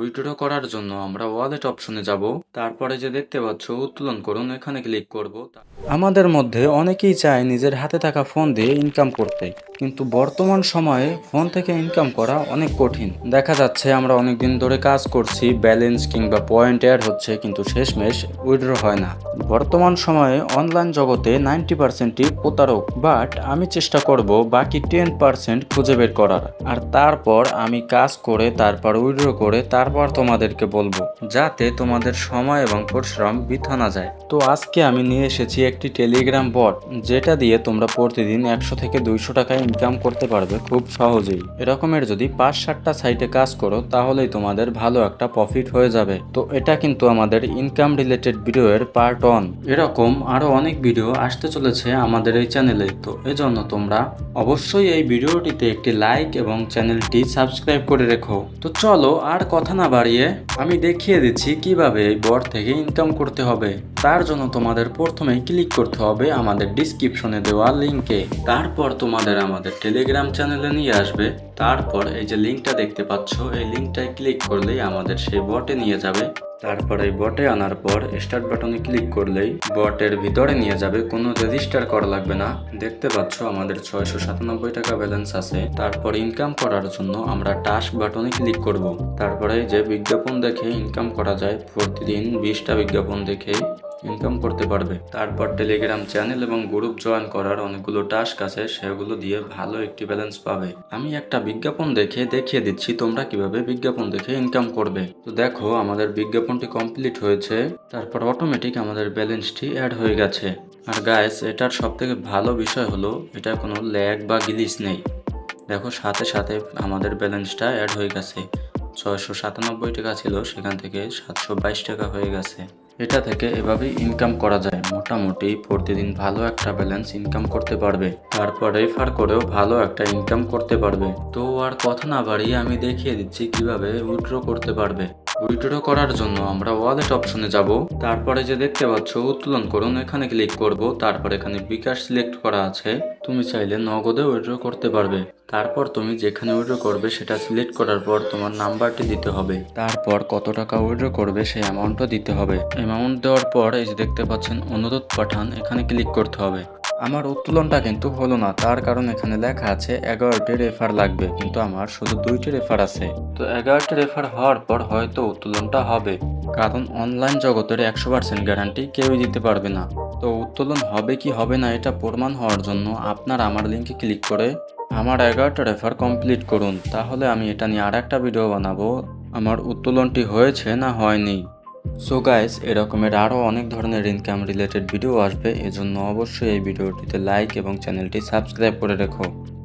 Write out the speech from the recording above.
Withdraw করার জন্য আমরা ওয়ালেট অপশনে যাব। তারপরে যে দেখতে পাচ্ছ উত্তোলন করুন এখানে ক্লিক করব। আমাদের মধ্যে অনেকেই চায় নিজের হাতে থাকা ফোন দিয়ে ইনকাম করতে, কিন্তু বর্তমান সময়ে ফোন থেকে ইনকাম করা অনেক কঠিন। দেখা যাচ্ছে আমরা অনেক দিন ধরে কাজ করছি, ব্যালেন্স কিংবা পয়েন্ট অ্যাড হচ্ছে, কিন্তু শেষমেশ উইথড্র হয় না। বর্তমান সময়ে অনলাইন জগতে 90%ই প্রতারক, বাট আমি চেষ্টা করব বাকি 10% খুঁজে বের করার। আর তারপর আমি কাজ করে তারপর উইথড্র করে তারপর তোমাদেরকে বলবো, যাতে তোমাদের সময় এবং পরিশ্রম বৃথা না যায়। তো আজকে আমি নিয়ে এসেছি একটি টেলিগ্রাম বট, যেটা দিয়ে তোমরা প্রতিদিন 100 থেকে 200 টাকা ইনকাম করতে পারবে খুব সহজেই। এরকমের যদি 5-7টা সাইটে কাজ করো তাহলেই তোমাদের ভালো একটা প্রফিট হয়ে যাবে। তো এটা কিন্তু আমাদের ইনকাম রিলেটেড ভিডিওর পার্ট 1। এরকম আরো অনেক ভিডিও আসতে চলেছে আমাদের এই চ্যানেলে, তো এজন্য তোমরা অবশ্যই এই ভিডিওটিতে একটি লাইক এবং চ্যানেলটি সাবস্ক্রাইব করে রেখো। তো চলো আর কথা না বাড়িয়ে আমি দেখিয়ে দিচ্ছি কিভাবে এই বট থেকে ইনকাম করতে হবে। তার জন্য তোমাদের প্রথমেই ক্লিক করতে হবে আমাদের ডিসক্রিপশনে দেওয়া লিংকে। তারপর তোমাদের আমাদের টেলিগ্রাম চ্যানেলে নিয়ে আসবে। তারপর এই যে লিংকটা দেখতে পাচ্ছ, এই লিংকটায় ক্লিক করলেই আমাদের সেই বটে নিয়ে যাবে। তারপর এই বটে আনার পর স্টার্ট বাটনে ক্লিক করলেই বটের ভিতরে নিয়ে যাবে, কোনো রেজিস্টার করা লাগবে না। দেখতে পাচ্ছ আমাদের 697 টাকা ব্যালেন্স আছে। তারপর ইনকাম করার জন্য আমরা টাস্ক বাটনে ক্লিক করব। তারপরে যে বিজ্ঞাপন দেখে ইনকাম করা যায়, প্রতিদিন 20টা বিজ্ঞাপন দেখে ইনকাম করতে পারবে। তারপর টেলিগ্রাম চ্যানেল এবং গ্রুপ জয়েন করার অনেকগুলো টাস্ক আছে, সেগুলো দিয়ে ভালো একটি ব্যালেন্স পাবে। আমি একটা বিজ্ঞাপন দেখে দেখিয়ে দিচ্ছি তোমরা কিভাবে বিজ্ঞাপন দেখে ইনকাম করবে। তো দেখো আমাদের বিজ্ঞাপনটি কমপ্লিট হয়েছে, তারপর অটোমেটিক আমাদের ব্যালেন্সটি অ্যাড হয়ে গেছে। আর গাইস, এটার সব থেকে ভালো বিষয় হলো এটা কোনো ল্যাগ বা গ্লিচ নেই। দেখো সাথে সাথে আমাদের ব্যালেন্সটা অ্যাড হয়ে গেছে। 697 টাকা ছিল, সেখান থেকে 722 টাকা হয়ে গেছে। এটা থেকে এভাবেই ইনকাম করা যায়। মোটামুটি প্রতিদিন ভালো একটা ব্যালেন্স ইনকাম করতে পারবে, তারপর রেফার করেও ভালো একটা ইনকাম করতে পারবে। তো আর কথা না বাড়িয়ে আমি দেখিয়ে দিচ্ছি কিভাবে উইথড্র করতে পারবে। উইথড্র করার জন্য আমরা ওয়ালেট অপশনে যাব। তারপরে যে দেখতে পাচ্ছ উত্তোলন করুন এখানে ক্লিক করব। তারপর এখানে বিকাশ সিলেক্ট করা আছে, তুমি চাইলে নগদে উইথড্র করতে পারবে। তারপর তুমি যেখানে উইথড্র করবে সেটা সিলেক্ট করার পর তোমার নাম্বারটি দিতে হবে। তারপর কত টাকা উইথড্র করবে সেই অ্যামাউন্টও দিতে হবে। অ্যামাউন্ট দেওয়ার পর এই যে দেখতে পাচ্ছেন অনুরোধ পাঠান, এখানে ক্লিক করতে হবে। আমার উত্তোলনটা কিন্তু হলো না, তার কারণ এখানে লেখা আছে 11টি রেফার লাগবে, কিন্তু আমার শুধু 2টি রেফার আছে। তো 11টি রেফার হওয়ার পর হয়তো উত্তোলনটা হবে, কারণ অনলাইন জগতের 100% গ্যারান্টি কেউই দিতে পারবে না। তো উত্তোলন হবে কি হবে না এটা প্রমাণ হওয়ার জন্য আপনারা আমার লিঙ্কে ক্লিক করে আমার 11টা রেফার কমপ্লিট করুন, তাহলে আমি এটা নিয়ে আর একটা ভিডিও বানাবো আমার উত্তোলনটি হয়েছে না হয়নি। সো গাইস, এরকমের আরও অনেক ধরনের ইনকাম রিলেটেড ভিডিও আসবে, এজন্য অবশ্যই এই ভিডিওটিতে লাইক এবং চ্যানেলটি সাবস্ক্রাইব করে রেখো।